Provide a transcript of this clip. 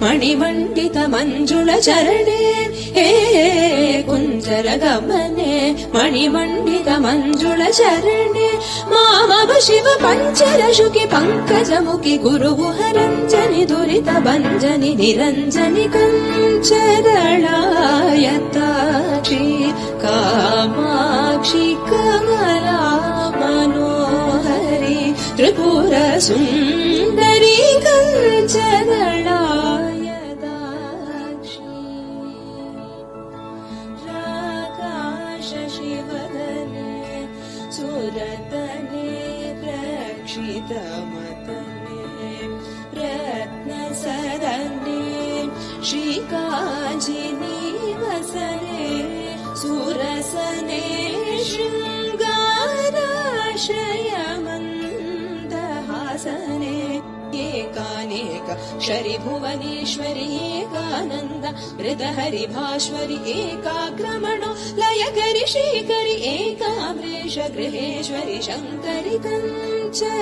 मणिमण्डित मञ्जुल चरणे हे कुञ्जर गमने मणिमण्डित मञ्जुल चरणे मामव शिव पञ्चरशुकि पङ्कजमुखि गुरुगुहरञ्जनि दुरित भञ्जनि निरञ्जनि कञ्चदलायताक्षि कामाक्षि कमला मनोहरि त्रिपुर सुन्दरि कञ्चदलायताक्षि राकाश शिवदने सुरतने प्रक्षितमतने रत्नसदने श्रीकाञ्चिनी वसने सुरसने शृङ्गाराश्रयमन्दहासने एकानेक शरि भुवनेश्वरि एकानन्द हृदहरिभाश्वरि एकाग्रमणो लयकरि श्रीकरि एकाम्रेश गृहेश्वरि शङ्करि कञ्चदलायताक्षि